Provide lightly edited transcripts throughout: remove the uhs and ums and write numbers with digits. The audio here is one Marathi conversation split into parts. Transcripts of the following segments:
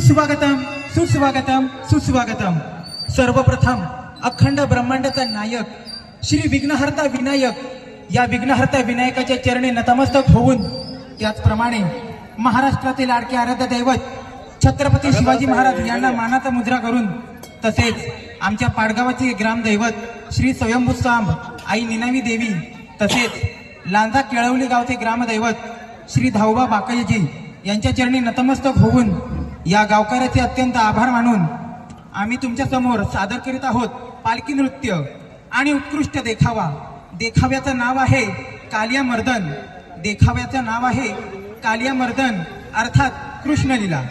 सुस्वागतम सुस्वागतम सुस्वागतम। सर्वप्रथम अखंड ब्रह्मांडाचा नायक श्री विघ्नहर्ता विनायक या विघ्नहर्ता विनायकाच्या चरणी नतमस्तक होऊन, त्याचप्रमाणे महाराष्ट्रातील लाडके आराध्य दैवत छत्रपती शिवाजी महाराज यांना मानाचा मुद्रा करून, तसेच आमच्या पाडगावाचे ग्रामदैवत श्री स्वयंभू सांब आई निनावी देवी, तसेच लांजा केळवली गावचे ग्रामदैवत श्री धाऊबा बाकायजी यांच्या चरणी नतमस्तक होऊन या गावकऱ्याचे अत्यंत आभार मानून आम्ही तुमच्या समोर सादर करीत आहोत पालखी नृत्य आणि उत्कृष्ट देखावा। देखाव्याचं नाव आहे कालिया मर्दन। देखाव्याचं नाव आहे कालिया मर्दन अर्थात कृष्णलीला।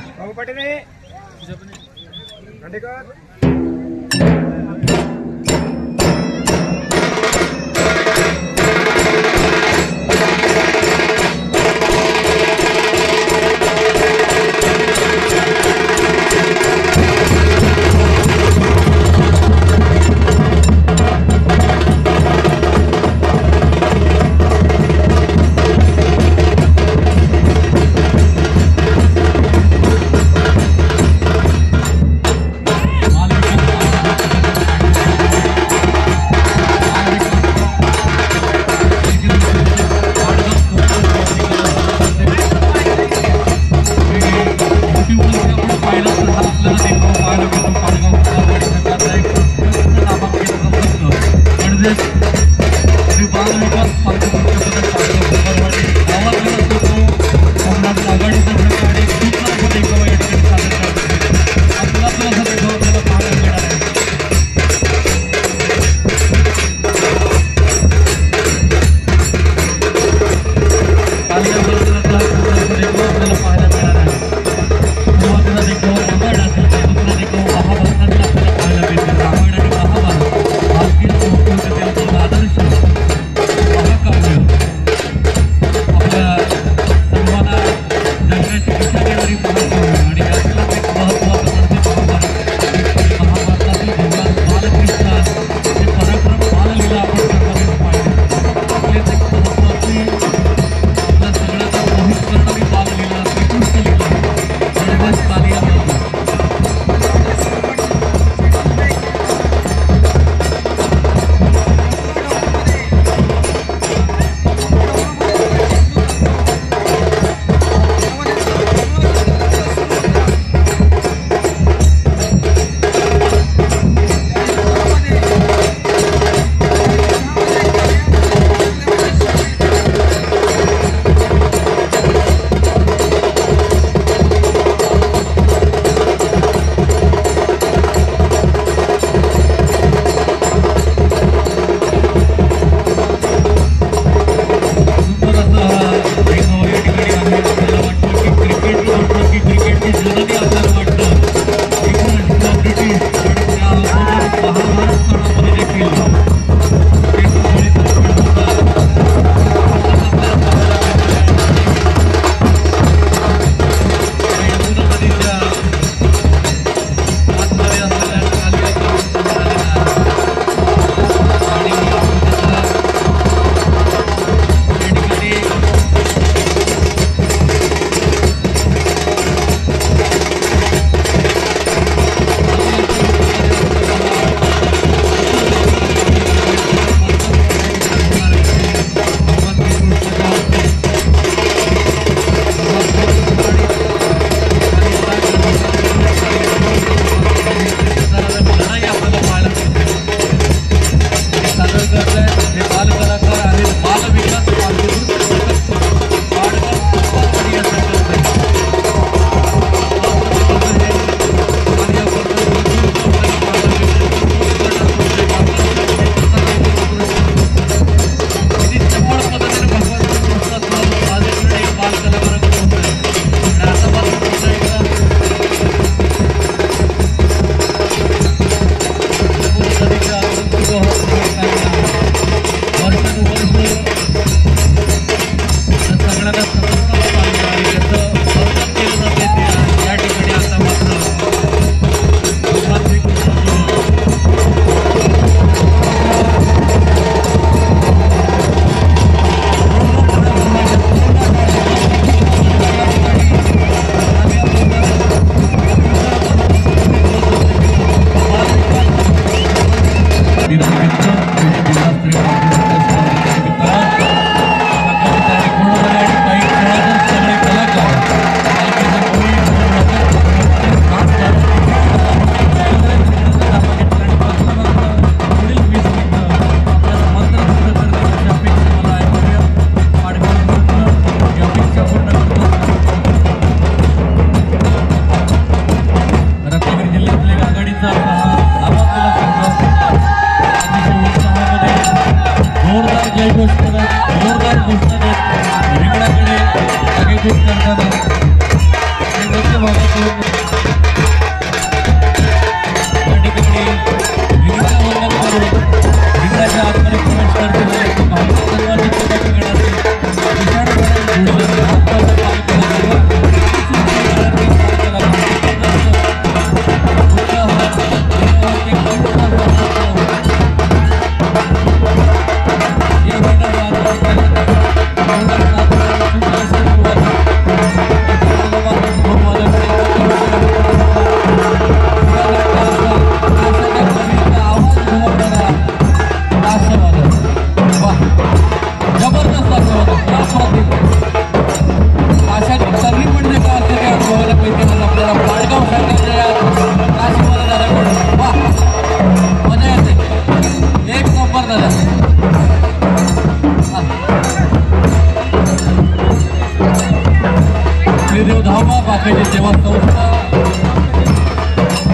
बाकायची सेवा संस्था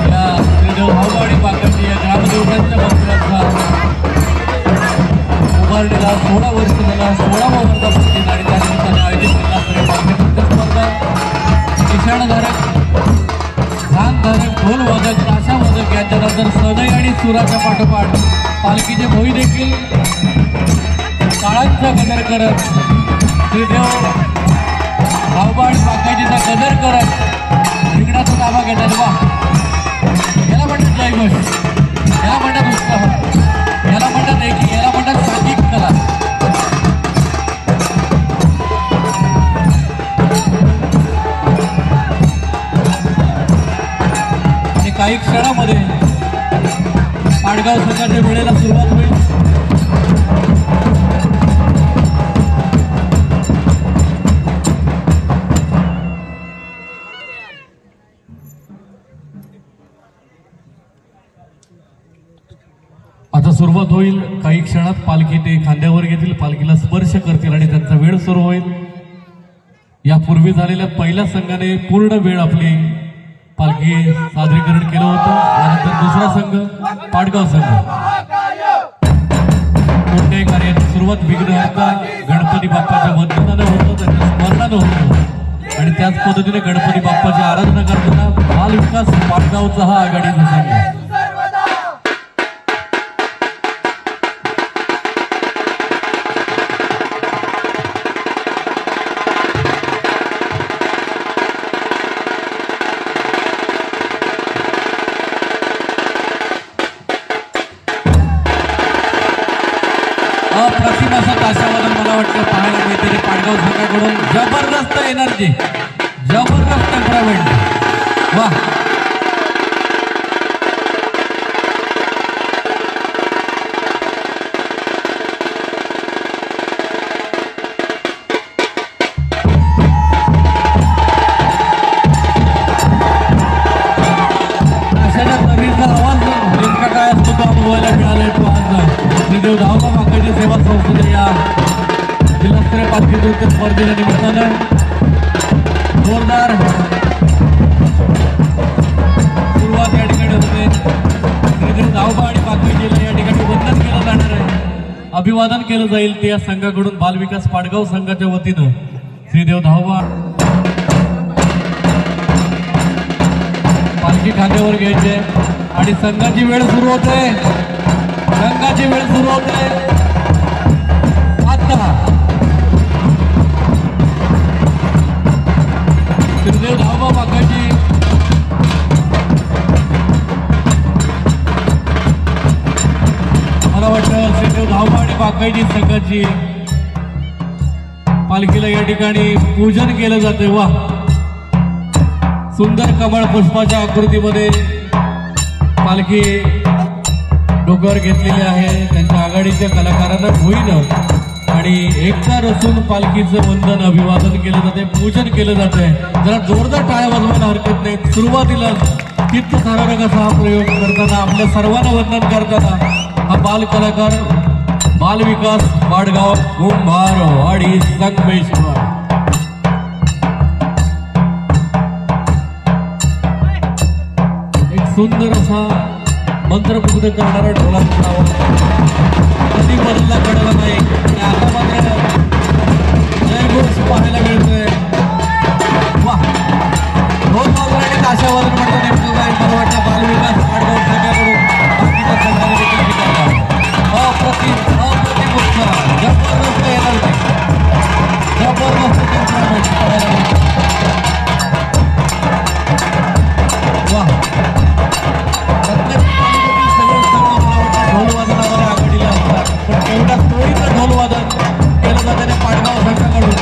या श्रीदेव धावगाडी बाकायची या ग्रामदेवतांच्या मंदिराचा उभारणीला 16 वर्ष झाला. 16वा वर्धापन दिन आणि त्या निमित्ताने आयोजित जिल्हास्तरीय पालखी स्पर्धा निशाणधारक धानधारक ढोलवादक ताशावादक यांच्यानंतर सनई आणि सुराच्या पाठोपाठ पालखीचे भोई देखील काळांचा कदर करत श्रीदेव धावबाड बाकायचीचा कदर करत रिंगणाचा ताबा घेतात. वा याला म्हणतात जयघोष, याला म्हणतात उत्साह, याला म्हणतात एकी, याला म्हणतात साहजिक कला. आणि काही क्षणामध्ये पाडगाव संघाच्या वेळेला सुरुवात होईल. आता सुरुवात होईल. काही क्षणात पालखी ते खांद्यावर घेतील, पालखीला स्पर्श करतील आणि त्यांचा वेळ सुरू होईल. यापूर्वी झालेल्या पहिल्या संघाने पूर्ण वेळ आपली पालखी सादरीकरण केलं होतं. यानंतर दुसरा संघ पाडगाव संघ. कोणत्याही कार्याची सुरुवात विघ्नहर्ता गणपती बाप्पाच्या वंदनानं होतं, त्यांच्या स्मरणानं होतं आणि त्याच पद्धतीने गणपती बाप्पाची आराधना करताना बाल विकास पाडगावचा हा आघाडीचा संघ. अप्रतिम असं ताशावादन मला वाटतं पाहायला मिळते पाडगाव संघाकडून. जबरदस्त एनर्जी, जबरदस्त टेम्परामेंट. वा ताशाच्या तरीचा आवाज नेमका काय असतो तो अनुभवायला मिळाला. तो आज श्रीदेव धावबा बाकायची सेवा संस्थेच्या या जिल्हास्तरीय पालखी नृत्य स्पर्धेच्या निमित्तानं जोरदार सुरुवात या ठिकाणी होते. श्रीदेव धावबा आणि बाकायचीला या ठिकाणी वंदन केलं जाणार आहे, अभिवादन केलं जाईल. ते या संघाकडून बालविकास पाडगाव संघाच्या वतीनं श्रीदेव धावबा पालखी खांद्यावर घ्यायचे आणि संघाची वेळ सुरू होते. संघाची वेळ सुरू होते आता. श्रीदेव धावबा बाकायची मला वाटतं श्रीदेव धावबा आणि बाकायची संघाची पालखीला या ठिकाणी पूजन केलं जाते. वा सुंदर कमळ पुष्पाच्या आकृतीमध्ये पालखी डोक्यावर घेतलेली आहे. त्यांच्या आघाडीच्या कलाकारांना भुईनं आणि एकता रचून पालखीचं वंदन अभिवादन केलं जाते, पूजन केलं जाते. जरा जोरदार टाळ्या वाजवायला हरकत नाही. सुरुवातीला चित्तथरारक असा हा प्रयोग करताना, आपल्या सर्वांना वंदन करताना हा बाल कलाकार बालविकास पाडगाव कुंभारवाडी संगमेश्वर. एक सुंदर असा मंत्रमुग्ध करणारा ढोलाचा आवाज कधी बदलला कळला नाही आणि आता मात्र जयघोष पाहायला मिळतोय. वा ढोल वाजवण्याने ताशावादन म्हणतो नेमकं काय मला वाटतं बालविकास पाडगाव संघाकडून बाकीच्या संघाने देखील स्वीकारला. अप्रतिम उत्साह, जबरदस्त एनर्जी, जबरदस्त टेम्परामेंट पाहायला मिळतं. वा ढोलवादनावर आघाडीला असतात, पण तेवढ्या तोडीचं ढोलवादन केलं जाते पाडगाव संघाकडून.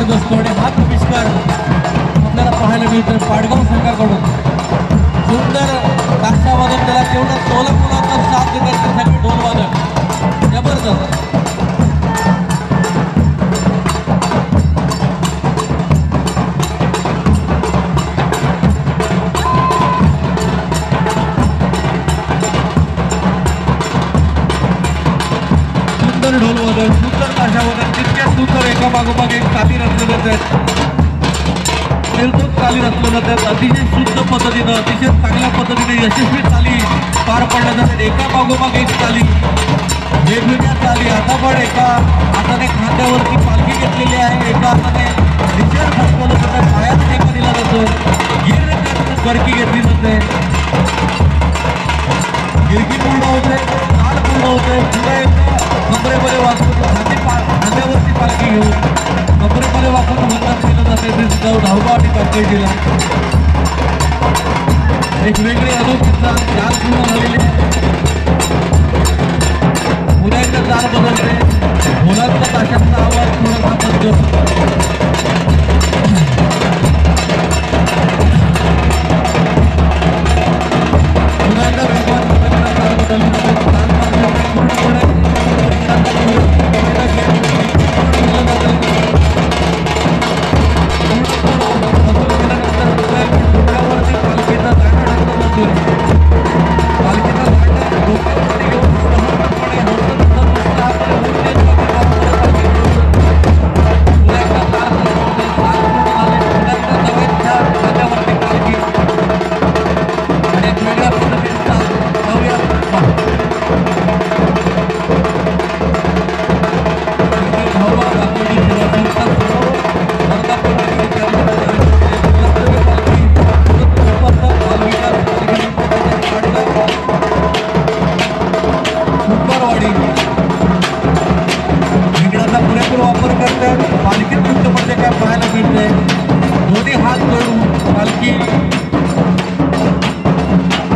होत असतो आणि हाच आविष्कार आपल्याला पाहायला मिळतोय पाडगाव संघाकडून. सुंदर ताशावादन, त्याला तेवढा सोलापुराचा साथ देतात ते सगळे ढोलवादक जबरदस्त. सुंदर ढोलवादन, सुंदर ताशावादन, तितक्या सुंदर एका मागोमाग एक ताली रचले जात आहेत. निर्दोष ताली रचले जात आहेत. अतिशय शुद्ध पद्धतीनं, अतिशय चांगल्या पद्धतीने यशस्वी ताली पार पडल्या जातात. एका मागोमाग एक ताली, वेगवेगळ्या ताली. आता पण एका हाताने खांद्यावरती पालखी घेतलेली आहे, एका हाताने निशाण फसवलं जातं, पायात टेका दिला जातो, गरकी घेतली जाते, गिरकी पूर्ण होते, ताल पूर्ण होते. पुन्हा एकदा कमरेमध्ये वाकून खांद्यावरती पालखी घेऊन कमरेमध्ये वाकून वंदन केलं जाते. ते सुद्धा धावगाव आणि पंचायतीला एक वेगळी अनोखीचा चाल पूर्ण झालेली आहे. पुन्हा एकदा चाल बदलते, मुलांचा ताशाचा आवाज थोडासा बदलतो. पुन्हा एकदा वेगवान पद्धतीनं चाल बदलली जाते. चाल पूर्णपणे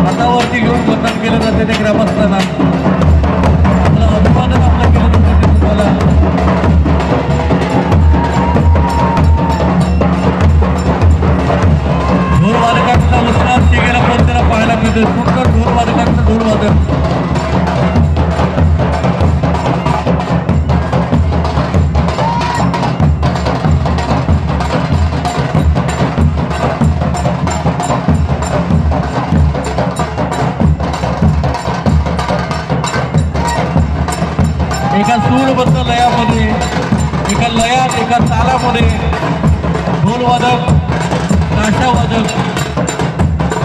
हातावरती घेऊन वंदन केलं जाते ते ग्रामस्थांना. आपलं अभिवादन आपलं केलं जातं ते तुम्हाला. ढोलवादकांचा उत्साह शिगेला पोहोचलेला पाहायला मिळते. सुंदर ढोलवादकांचं ढोलवादन. एका सूरबद्ध लयामध्ये, एका लयात, एका तालामध्ये ढोलवादक, ताशावादक,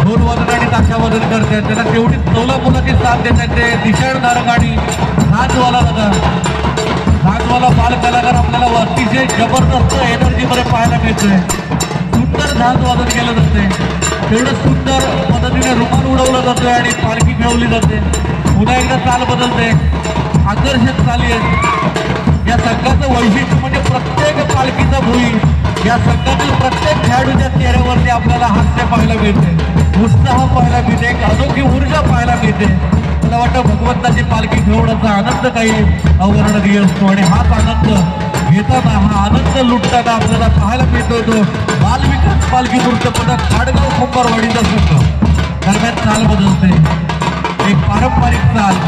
ढोलवादन आणि ताशावादन करतात. त्यांना तेवढीच सोलापुराची साथ देतात ते दिशाधारक आणि झांजवाला दादा. झांजवाला बाल कलाकार आपल्याला अतिशय जबरदस्त एनर्जीमध्ये पाहायला मिळतोय. सुंदर झांजवादन केलं जाते, तेवढं सुंदर पद्धतीने रुमाल उडवला जातोय आणि पालखी खेळवली जाते. पुन्हा एकदा चाल बदलते, आकर्षक चाली आहेत. या संघाचं वैशिष्ट्य म्हणजे प्रत्येक पालखीचा भुई, या संघातील प्रत्येक खेळाडूच्या चेहऱ्यावरती आपल्याला हास्य पाहायला मिळते, उत्साह पाहायला मिळते, एक अनोखी ऊर्जा पाहायला मिळते. मला वाटतं भगवंताची पालखी खेळवण्याचा आनंद काही अवर्णनीय असतो आणि हाच आनंद घेताना, हा आनंद लुटताना आपल्याला पाहायला मिळतो तो बालविकास पालखी नृत्यपथक खाडगाव कुंभारवाडीचा संघ. दरम्यान चाल बदलते, एक पारंपरिक चाल.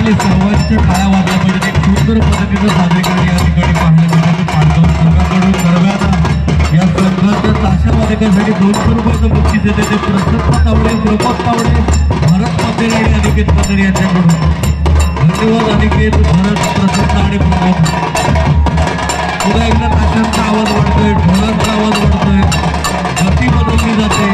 आपले सर्वांच्या टाळ्या वाजल्या पाहिजे. एक सुंदर पद्धतीनं सादरीकरण या ठिकाणी पाहायला मिळालं. पाटगाव संघाकडून दरम्यान या संघाच्या ताशा वादकांसाठी 200 रुपयाचं बक्षीस येते. ते प्रसन्न तावडे, प्रमोद तावडे, भरत पटेल आणि अनिकेत पटेल यांच्याकडून. धन्यवाद अनिकेत, भरत, प्रसन्न आणि प्रमोद. पुन्हा एकदा ताशांचा आवाज वाढतोय, ढोलांचा आवाज वाढतोय, गती बदलली जाते,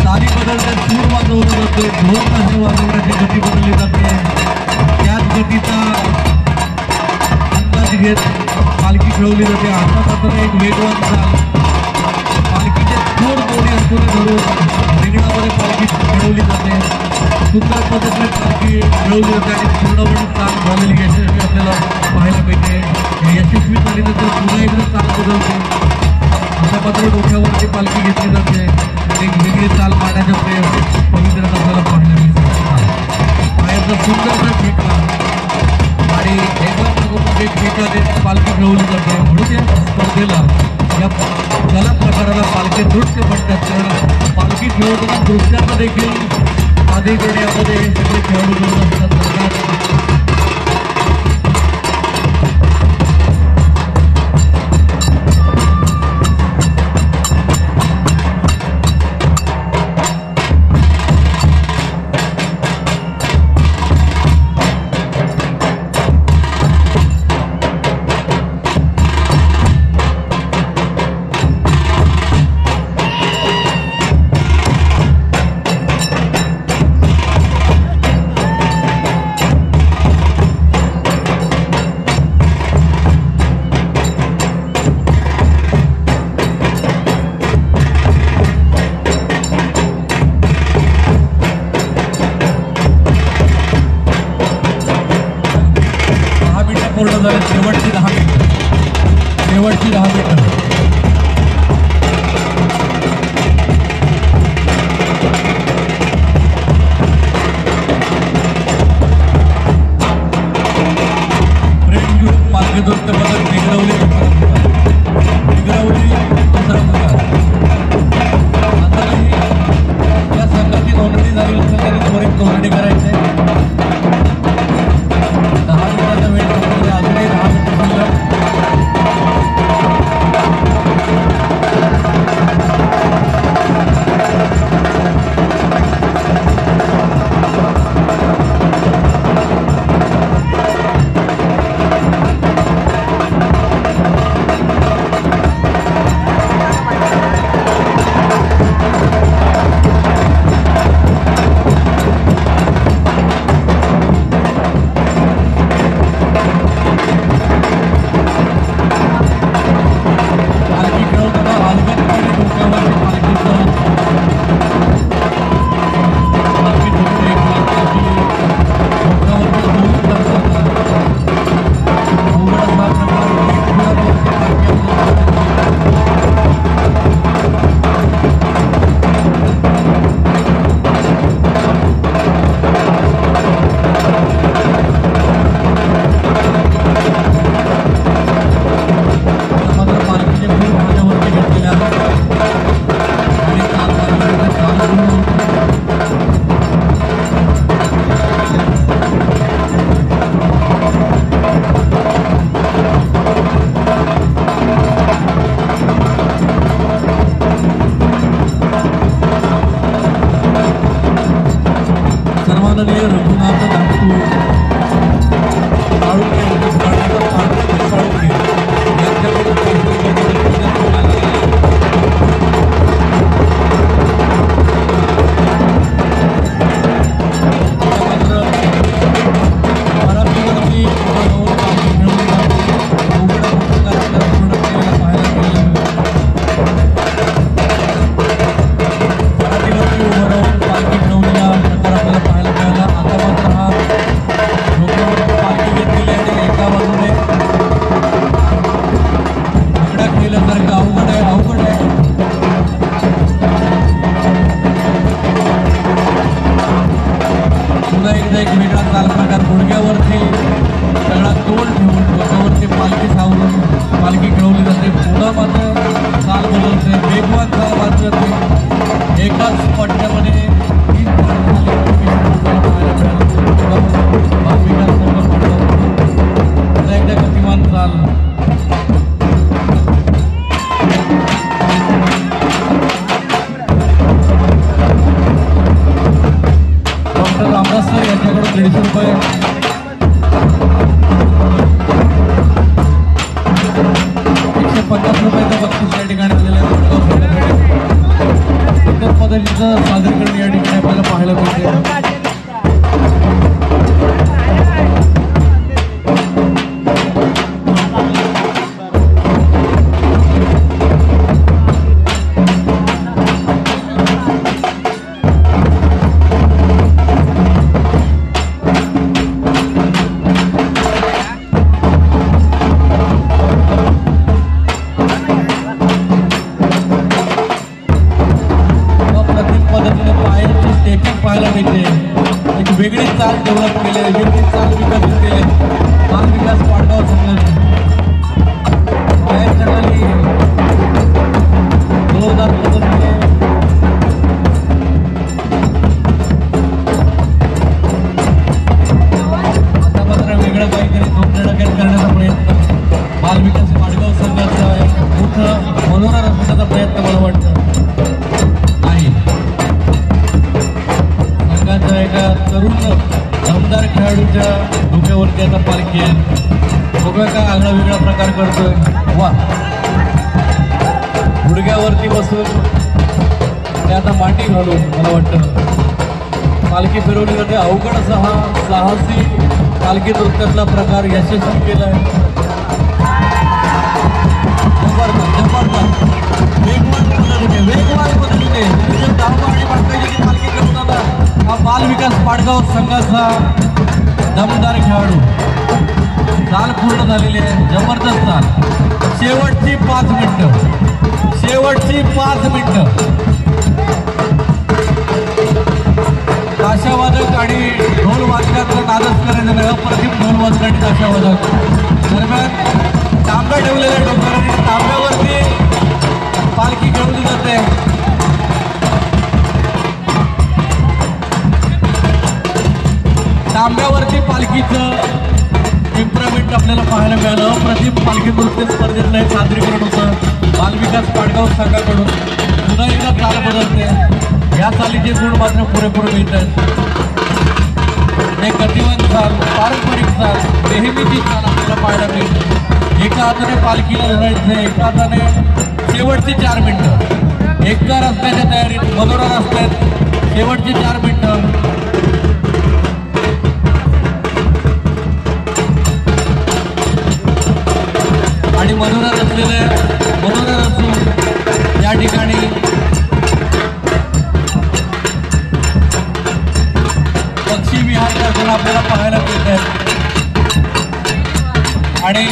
ताली बदलते, सूर वाजवलं जातोय, ढोल ताशा वाजवण्याची गती बदलली जाते. त्याच गतीचा अंदाज घेत पालखी खेळवली जाते. आता मात्र एक वेगवान चाल पालखीचे थोर दोन्ही हातोने धरून रिंगणामध्ये पालखी खेळवली जाते. सुंदर पद्धतीने पालखी खेळवली जाते आणि पूर्णपणे चाल झालेली यशस्वी आपल्याला पाहायला मिळते. यशस्वी झाल्यानंतर पुन्हा एकदा चाल बदलते. अशा मात्र डोक्यावरती पालखी घेतली जाते. एक वेगळी चाल पाहण्याचा प्रयत्न पवित्रात आपल्याला पाहायला मिळतो. पायाचा सुंदरसा ठेका आणि एका मागोमाग एक ठेका देत पालखी खेळवली जाते. म्हणून या स्पर्धेला या कला प्रकाराला पालखी नृत्य म्हणतात. कारण पालखी खेळवताना नृत्याचं देखील सादरीकरण यामध्ये हे सगळे खेळाडू करत असतात. पूर्ण झाले. शेवटची 10 मिनिटं, शेवटची 10 मिनिटं. फ्रेंड ग्रुप पालखी नृत्य पथक निगरवली दुसरा प्रकार. आताही या संघाची नोंदणी झाली असेल तरी त्वरित नोंदणी करायची आहे. 10 मिनिटाचा वेळ अजूनही 10 मिनिटं शिल्लक. एकाच पट्ट्यामध्ये 3 नक्कीच या ठिकाणी आलेल्या सुंदर पद्धतीचं सादरीकरण या ठिकाणी आपल्याला पाहायला मिळते. पाहायला मिळते एक वेगळी चाल डेव्हलप केली आहे, वेगळी चाल विकसित केली आहे. बाल विकास पाडगाव संघाची बाहेरच्या खाली जोरदार पद्धतीने आता मात्र वेगळं काहीतरी धोक्यात करण्याचा प्रयत्न बाल विकास पाडगाव संघाचा एक मोठं मनोरंजन करण्याचा प्रयत्न मला वाटतं आहे. एका तरुण दमदार खेळाडूच्या डोक्यावरती आता पालखी आहे. बघूया काय आगळा वेगळा प्रकार करतोय. वा, गुडघ्यावरती बसून ते आता माटी घालून मला वाटतं पालखी फिरवली जाते. अवघड असा हा साहसी पालखी नृत्यातला प्रकार यशस्वी केलाय. जबरदस्त वेगवान पद्धतीने आणि पालखी करताना हा बाल विकास पाडगाव संघाचा दमदार खेळाडू. चाल पूर्ण झालेली आहे, जबरदस्त चाल. शेवटची 5 मिनिटं, शेवटची 5 मिनिटं. ताशावादक आणि ढोल वादकाचं नादच करायचं अप्रतिम ढोल वादक आणि ताशावादक दरम्यान तांब्या ठेवलेल्या डोक्यावर आणि तांब्यावरती पालखी खेळवली जाते. तांब्यावरती पालखीचं इम्प्रुव्हमेंट आपल्याला पाहायला मिळालं. अप्रतिम पालखी नृत्य स्पर्धेतलं हे सादरीकरण होतं बालविकास पाडगाव संघाकडून. पुन्हा एकदा चाल बदलते. या चालीचे गुण मात्र पुरेपूर मिळत आहेत. एक गतिमान चाल, पारंपरिक चाल, नेहमीची चाल आपल्याला पाहायला मिळते. एका हाताने पालखीला धरायचं, एका हाताने शेवटची 4 मिनिटं. एका रस्त्याच्या तयारीत मनोरा रस्त्यात शेवटची 4 मिनिटं. आणि मनोरा रचलेले मनोरा रचून या ठिकाणी पक्षी विहार करताना आपल्याला पाहायला मिळत आहे. आणि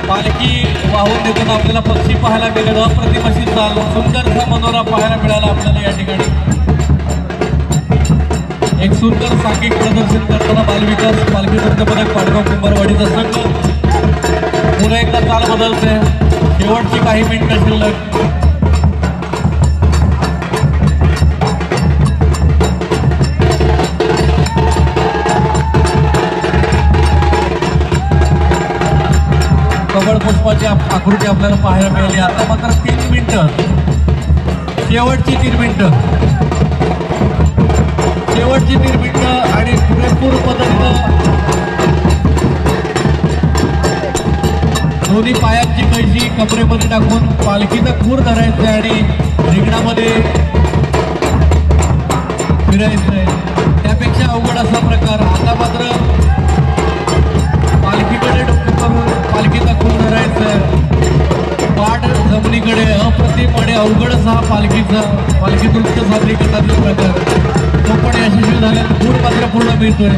पालखी वाहून देताना आपल्याला पक्षी पाहायला मिळत. अप्रतिम अशी चाल, सुंदरसा मनोरा पाहायला मिळाला आपल्याला या ठिकाणी. एक सुंदर सांघिक प्रदर्शन करताना बालविकास पालखी नृत्य पदक पाडगाव कुंभारवाडीचा संघ. पुन्हा एकदा चाल बदलते. शेवटची काही मिनिटं शिल्लक. कमळ पुष्पाची आकृती आपल्याला पाहायला मिळाली. आता मात्र 3 मिनिटं, शेवटची 3 मिनिटं, शेवटची 3 मिनिटं. आणि पुरेपूर पद्धतीनं दोन्ही पायांची कैशी कमरेमध्ये टाकून पालखीचा खूर धरायचं आहे आणि रिंगणामध्ये फिरायचं आहे. त्यापेक्षा अवघड असा प्रकार. आता मात्र पालखीकडे डोकं करून पालखीचा खूर धरायचं आहे. पाठ जमिनीकडे. अप्रतिम आणि अवघड असा पालखी नृत्य सादरीकरणाचा प्रकार. तो पण यशस्वी झाल्यानं खूर मात्र पूर्ण मिळतोय.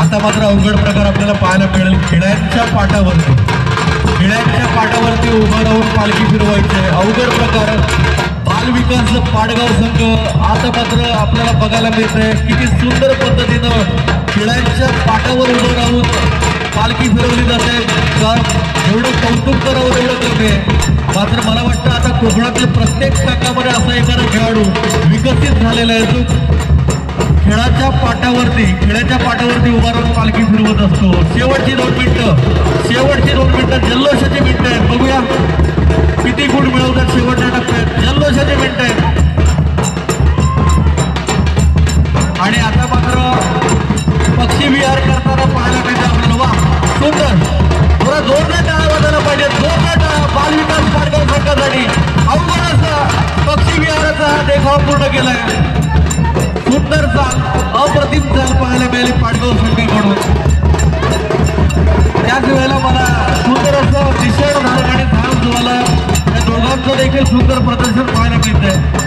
आता मात्र अवघड प्रकार आपल्याला पाहायला मिळेल. खेळ्यांच्या पाटावरती उभं राहून पालखी फिरवायची. अवघड प्रकार. बालविकास पाडगाव संघ आता मात्र आपल्याला बघायला मिळतंय किती सुंदर पद्धतीनं खेळ्यांच्या पाटावर उभं राहून पालखी फिरवली जाते. एवढं कौतुक करावं तेवढं कमी आहे. मात्र मला वाटतं आता कोकणातल्या प्रत्येक संघामध्ये असा एखादा खेळाडू विकसित झालेला आहे जो खेळाच्या पाटावरती उभा राहून पालखी फिरवत असतो. शेवटची 2 मिनिटं जल्लोषाची मिनिटं आहेत. बघूया किती गुण मिळवतात शेवटच्या टप्प्यात. जल्लोषाची मिनिटं आहेत. आणि आणि अवघड असा पक्षी विहाराचा हा देखाव पूर्ण केलाय. सुंदर चाल, अप्रतिम चाल पाहायला मिळाली पांडव संघाकडून. त्याच वेळेला मला सुंदर असं निषेध धारक आणि धाव जुवाला या दोघांचं देखील सुंदर प्रदर्शन पाहायला मिळतंय.